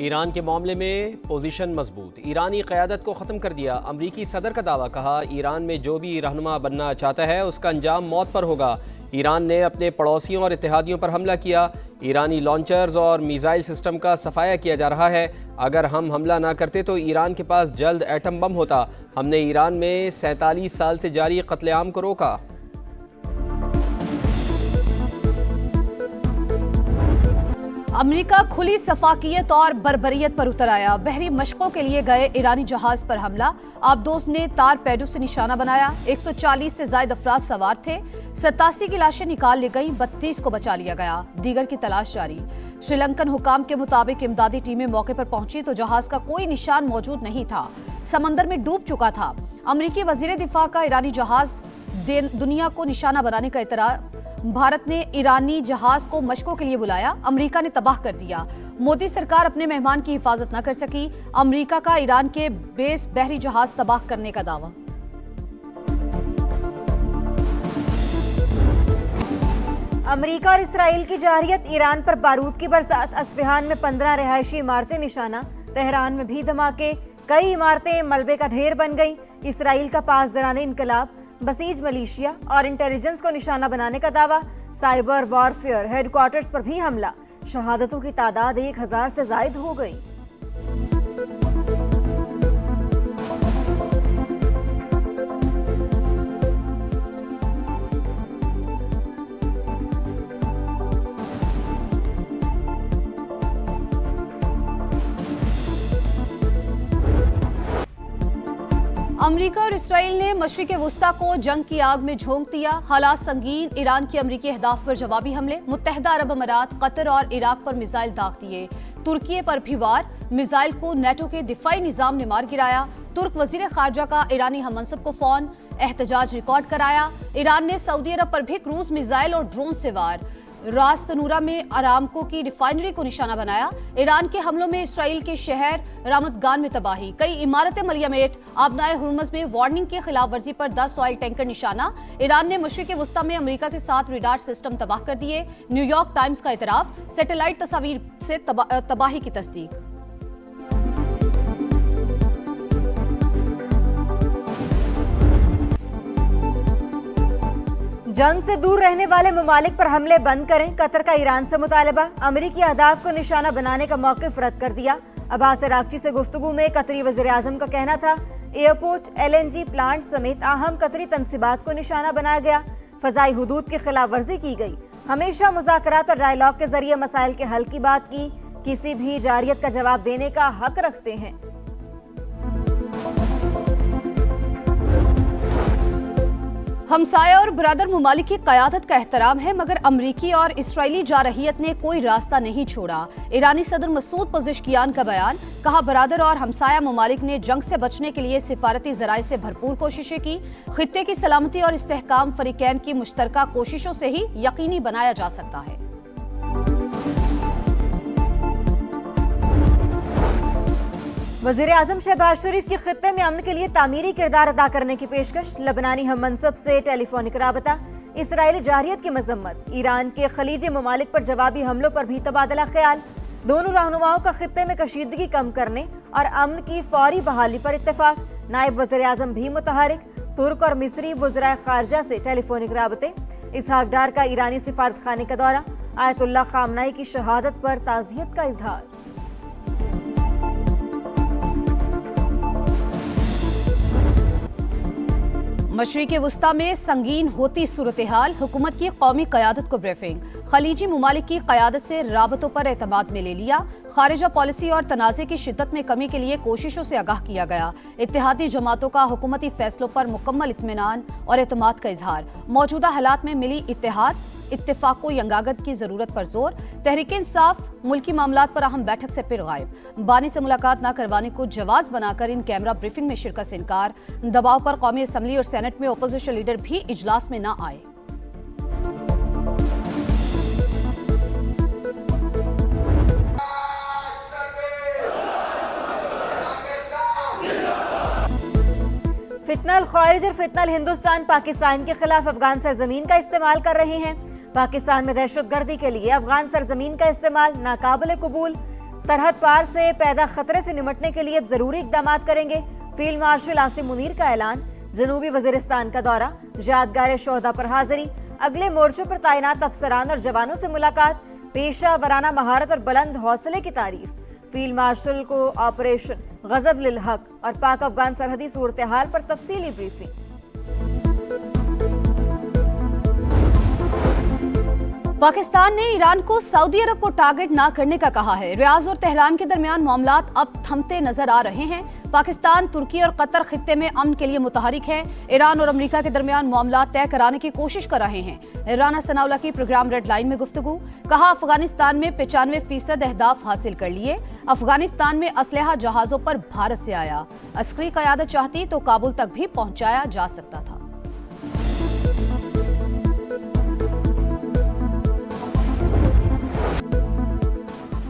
Iran के मामले में पोजीशन मजबूत, ईरानी क़यादत को ख़त्म कर दिया। अमरीकी सदर का दावा, कहा ईरान में जो भी रहनुमा बनना चाहता है उसका अंजाम मौत पर होगा। ईरान ने अपने पड़ोसियों और इत्तेहादियों पर हमला किया। ईरानी लॉन्चर्स और मिसाइल सिस्टम का सफाया किया जा रहा है। अगर हम हमला ना करते तो ईरान के पास जल्द एटम बम होता। हमने ईरान में 47 साल से जारी कत्लेआम को रोका। अमेरिका खुली सफाकियत और बर्बरियत पर उतर आया। बहरी मशकों के लिए गए ईरानी जहाज पर हमला। आबदोस ने तारपेडो से निशाना बनाया। 140 से ज्यादा अफराद सवार थे। 87 की लाशें निकाल ली गईं, 32 को बचा लिया गया। दीगर की तलाश जारी। श्रीलंकन हुकाम के मुताबिक इमदादी टीमें मौके पर पहुंची तो जहाज का कोई निशान मौजूद नहीं था, समंदर में डूब चुका था। अमरीकी वजीर दिफा का ईरानी जहाज दुनिया को निशाना बनाने का इतरार। भारत ने ईरानी जहाज को मशकों के लिए बुलाया, अमेरिका ने तबाह कर दिया। मोदी सरकार अपने मेहमान की हिफाजत न कर सकी। अमेरिका का ईरान के बेस बहरी जहाज तबाह करने का दावा। अमेरिका और इसराइल की जारहियत, ईरान पर बारूद की बरसात। अस्फहान में 15 रिहायशी इमारतें निशाना। तेहरान में भी धमाके, कई इमारतें मलबे का ढेर बन गईं। इसराइल का पासदाराने इनकलाब, बसीज मलेशिया और इंटेलिजेंस को निशाना बनाने का दावा। साइबर वॉरफेयर हेडक्वार्टर्स पर भी हमला। शहादतों की तादाद 1000 से जायद हो गई। अमेरिका और इसराइल ने मशरिक़ वुस्ता को जंग की आग में झोंक दिया। हालात संगीन, ईरान की अमरीकी अहदाफ पर जवाबी हमले। मुत्तहिदा अरब अमारात, कतर और इराक पर मिसाइल दाग दिए। तुर्की पर भी वार, मिसाइल को नेटो के दिफाई निजाम ने मार गिराया। तुर्क वजीर खारजा का ईरानी हममनसब को फोन, एहतजाज रिकॉर्ड कराया। ईरान ने सऊदी अरब पर भी क्रूज मिसाइल और ड्रोन से वार। रास तनूरा में अरामको की रिफाइनरी को निशाना बनाया। ईरान के हमलों में इसराइल के शहर रामतगान में तबाही, कई इमारतें मलियामेट। आबनाए हुर्मज में वार्निंग की खिलाफ वर्जी पर 10 ऑयल टैंकर निशाना। ईरान ने मशरिक़ वुस्ता में अमेरिका के साथ रेडार सिस्टम तबाह कर दिए। न्यूयॉर्क टाइम्स का इतराफ, सैटेलाइट तस्वीर से तबाही की तस्दीक। जंग से दूर रहने वाले ममालिक पर हमले बंद करें, कतर का ईरान से मुतालबा। अमेरिकी अहदाफ को निशाना बनाने का मौक़िफ़ रद्द कर दिया। अब्बास अरागची से गुफ्तगू में कतरी वज़ीर आज़म का कहना था एयरपोर्ट, LNG प्लांट समेत अहम कतरी तनसीबात को निशाना बनाया गया। फ़ज़ाई हुदूद की खिलाफ वर्जी की गई। हमेशा मुज़ाकरात और डायलॉग के जरिए मसाइल के हल की बात की। किसी भी जारियत का जवाब देने का हक रखते हैं। हमसाया और बरादर ममालिक की क़यादत का एहतराम है, मगर अमरीकी और इसराइली जारहियत ने कोई रास्ता नहीं छोड़ा। ईरानी सदर मसूद पज़ेश्कियान का बयान, कहा बरादर और हमसाया ममालिक ने जंग से बचने के लिए सिफारती ज़राए से भरपूर कोशिशें की। खित्ते की सलामती और इस्तेहकाम फ़रीक़ैन की मुश्तरका कोशिशों से ही यकीनी बनाया जा सकता है। वज़ीर आज़म शहबाज शरीफ की खित्ते में अमन के लिए तामीरी किरदार अदा करने की पेशकश। लबनानी हम मनसब से टेलीफोनिक राबता। इसराइली जारहियत की मजम्मत। ईरान के खलीजी ममालिक पर जवाबी हमलों पर भी तबादला ख्याल। दोनों रहनुमाओं का खित्ते में कशीदगी कम करने और अमन की फौरी बहाली पर इत्तेफाक। नायब वज़ीर आज़म भी मुतहरिक। तुर्क और मिस्री वज़राए खारजा से टेलीफोनिक राबते। इसहाक डार का ईरानी सिफारत खाने का दौरा। आयतुल्लाह खामनाई की शहादत पर ताज़ियत का इजहार। मशरिक़ वुस्ता में संगीन होती सूरत हाल, हुकूमत की कौमी क़यादत को ब्रीफिंग। खलीजी ममालिक की क़यादत से राबतों पर एतमाद में ले लिया। खारिजा पॉलिसी और तनाज़े की शिद्दत में कमी के लिए कोशिशों से आगाह किया गया। इत्तेहादी जमातों का हुकूमती फैसलों पर मुकम्मल इत्मीनान और एतमाद का इजहार। मौजूदा हालात में मिली इत्तेफाक व यंगागत की जरूरत पर जोर। तहरीक इंसाफ मुल्की मामलात पर अहम बैठक से फिर गायब। बानी से मुलाकात न करवाने को जवाज बनाकर इन कैमरा ब्रीफिंग में शिरकत से इनकार। दबाव पर कौमी असम्बली और सेनेट में अपोजिशन लीडर भी इजलास में न आए। फितनल ख्वारिज और फितनल हिंदुस्तान पाकिस्तान के खिलाफ अफगान सरजमीन का इस्तेमाल कर रहे हैं। पाकिस्तान में दहशतगर्दी के लिए अफगान सरजमीन का इस्तेमाल नाकाबिल कबूल। सरहद पार से पैदा खतरे से निपटने के लिए अब जरूरी इकदाम करेंगे। फील्ड मार्शल आसिम मुनीर का ऐलान। जनूबी वजीरिस्तान का दौरा, यादगार शोहदा पर हाजिरी, अगले मोर्चों पर तैनात अफसरान और जवानों से मुलाकात, पेशा वराना महारत और बुलंद हौसले की तारीफ। फील्ड मार्शल को ऑपरेशन गजब लिल हक और पाक अफगान सरहदी सूरत हाल पर तफसीली ब्रीफिंग। पाकिस्तान ने ईरान को सऊदी अरब को टारगेट न करने का कहा है। रियाज और तेहरान के दरमियान मामलात अब थमते नजर आ रहे हैं। पाकिस्तान, तुर्की और कतर खित्ते में अमन के लिए मुतहरिक है। ईरान और अमेरिका के दरमियान मामलात तय कराने की कोशिश कर रहे हैं। राना सनाउल्लाह की प्रोग्राम रेड लाइन में गुफ्तगू। कहा, अफगानिस्तान में 95% अहदाफ हासिल कर लिए। अफगानिस्तान में असलहा जहाजों पर भारत से आया। अस्करी क़यादत चाहती तो काबुल तक भी पहुंचाया जा सकता था।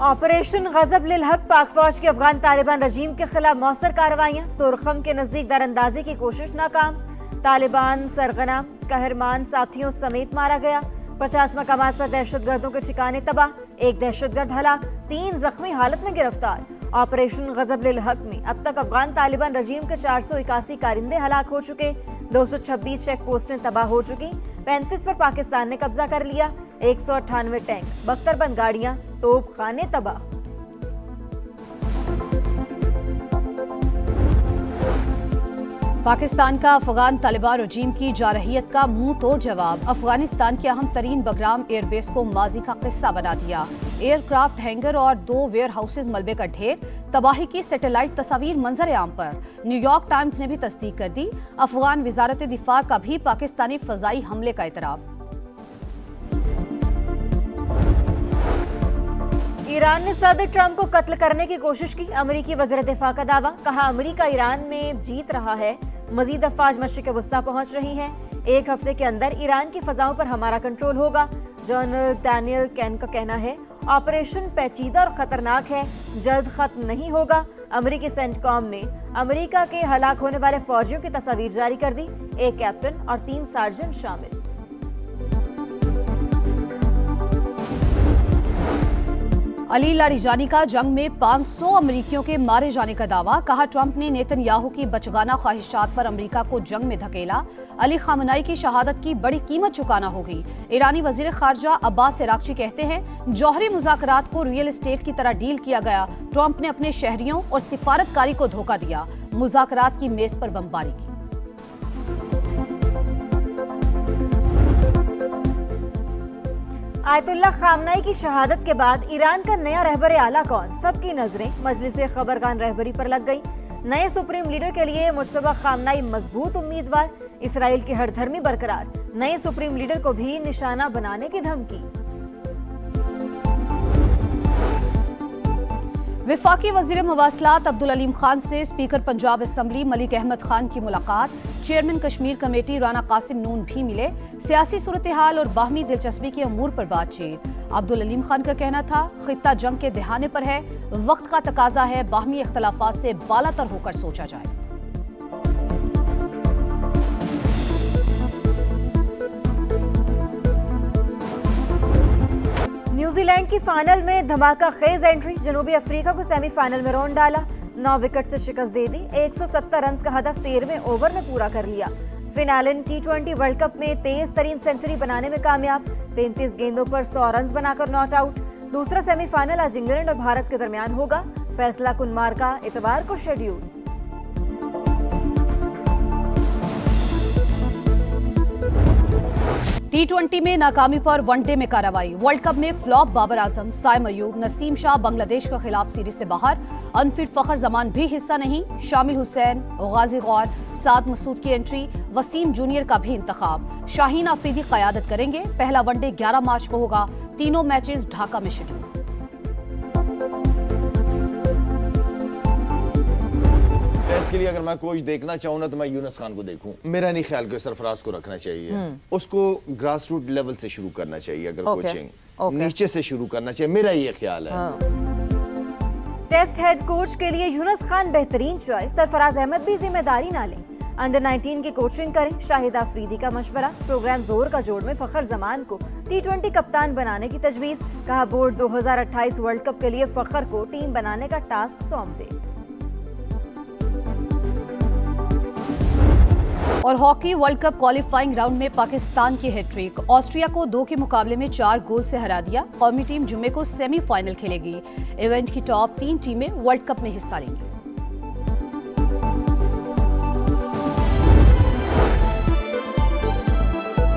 ऑपरेशन गजब लिल हक, पाक फौज की अफगान तालिबान रजीम के खिलाफ मौसर कार्रवाइयां। तुरखम के नजदीक दरअंदाजी की कोशिश नाकाम। तालिबान सरगना कहरमान साथियों समेत मारा गया। 50 मकामात पर दहशतगर्दों के ठिकाने तबाह। एक दहशतगर्द हलाक, 3 जख्मी हालत में गिरफ्तार। ऑपरेशन गजब लिल हक में अब तक अफगान तालिबान रजीम के 481 कारिंदे हलाक हो चुके। 226 चेक पोस्टें तबाह हो चुकी। 35 पर पाकिस्तान ने कब्जा कर लिया। 198 टैंक, बख्तरबंद गाड़ियां, तोप खाने तबाह। पाकिस्तान का अफगान तालिबान रजीम की जारहियत का मुंह तोड़ जवाब। अफगानिस्तान के अहम तरीन बगराम एयरबेस को माजी का किस्सा बना दिया। एयरक्राफ्ट हैंगर और 2 वेयर हाउसेज मलबे का ढेर। तबाही की सैटेलाइट तस्वीर मंजर आम पर। न्यूयॉर्क टाइम्स ने भी तस्दीक कर दी। अफगान वजारत दिफा का भी पाकिस्तानी फजाई हमले का इतराफ। ईरान ने सदर ट्रंप को कत्ल करने की कोशिश की। अमेरिकी वज़ीर दिफा का दावा। कहा, अमेरिका ईरान में जीत रहा है। मजीद अफवाज मशरिक़ वस्ता पहुंच रही हैं। 1 हफ्ते के अंदर ईरान की फजाओं पर हमारा कंट्रोल होगा। जनरल डैनियल कैन का कहना है, ऑपरेशन पेचीदा और खतरनाक है, जल्द खत्म नहीं होगा। अमेरिकी सेंटकॉम ने अमेरिका के हलाक होने वाले फौजियों की तस्वीर जारी कर दी। 1 कैप्टन और 3 सार्जेंट शामिल। अली लारिजानी का जंग में 500 अमरीकियों के मारे जाने का दावा। कहा, ट्रंप ने नेतन्याहू की बचगाना ख्वाहिशात पर अमरीका को जंग में धकेला। अली खामनाई की शहादत की बड़ी कीमत चुकाना होगी। ईरानी वजीर खारजा अब्बास इराक्ची कहते हैं, जौहरी मुज़ाकरात को रियल एस्टेट की तरह डील किया गया। ट्रंप ने अपने शहरियों और सिफारतकारी को धोखा दिया। मुज़ाकरात की मेज पर बमबारी की। आयतुल्लाह खामनाई की शहादत के बाद ईरान का नया रहबर आला कौन? सबकी नजरें मजलिस खबरगान रहबरी पर लग गई। नए सुप्रीम लीडर के लिए मुश्तबा खामनाई मजबूत उम्मीदवार। इसराइल की हरधर्मी बरकरार। नए सुप्रीम लीडर को भी निशाना बनाने की धमकी। विफाकी वजीर मवासलात अब्दुल अलीम खान से स्पीकर पंजाब असम्बली मलिक अहमद खान की मुलाकात। चेयरमैन कश्मीर कमेटी राना कासिम नून भी मिले। सियासी सूरत हाल और बाहमी दिलचस्पी के अमूर पर बातचीत। अब्दुल अलीम खान का कहना था, खित्ता जंग के दहाने पर है, वक्त का तकाजा है बाहमी इख्तलाफात से बालातर होकर सोचा जाए। न्यूजीलैंड की फाइनल में धमाका खेज एंट्री। जनूबी अफ्रीका को सेमीफाइनल में रौंद डाला। 9 विकेट से शिकस्त दे दी। 170 रन का हदफ 13वें ओवर में पूरा कर लिया। फिनालन T20 वर्ल्ड कप में तेज तरीन सेंचुरी बनाने में कामयाब। 33 गेंदों पर 100 रन बनाकर नॉट आउट। दूसरा सेमीफाइनल आज इंग्लैंड और भारत के दरमियान होगा। फैसला कुनमार का इतवार को शेड्यूल। T20 में नाकामी पर वनडे में कार्रवाई। वर्ल्ड कप में फ्लॉप बाबर आजम, साइम अयूब, नसीम शाह बांग्लादेश के खिलाफ सीरीज से बाहर। अनफिट फखर जमान भी हिस्सा नहीं। शामिल हुसैन, गाजी गौर, साद मसूद की एंट्री। वसीम जूनियर का भी इंतखाब। शाहीन आफरीदी क़यादत करेंगे। पहला वनडे 11 मार्च को होगा। तीनों मैचेस ढाका में शेड्यूल। इसके लिए अगर मैं कोच देखना चाहूँ ना तो मैं यूनुस खान को देखूं। मेरा नहीं ख्याल कि सरफराज को रखना चाहिए। उसको ग्रास रूट लेवल से शुरू करना चाहिए। अगर कोचिंग नीचे से शुरू करना चाहिए, मेरा ये ख्याल है। टेस्ट हेड कोच के लिए यूनुस खान बेहतरीन चॉइस। सरफराज अहमद भी जिम्मेदारी ना लें। अंडर 19 की कोचिंग करें, शाहिद आफरीदी का मशवरा। प्रोग्राम जोर का जोड़ में फखर जमान को T20 कप्तान बनाने की तजवीज़। कहा बोर्ड 2028 वर्ल्ड कप के लिए फखर को टीम बनाने का टास्क सौंप दे। और hockey world cup qualifying round में पाकिस्तान की हैट्रिक, ऑस्ट्रिया को 2 के मुकाबले में 4 गोल से हरा दिया। कौमी टीम जुम्मे को सेमीफाइनल खेलेगी। इवेंट की टॉप 3 टीमें वर्ल्ड कप में हिस्सा लेंगी।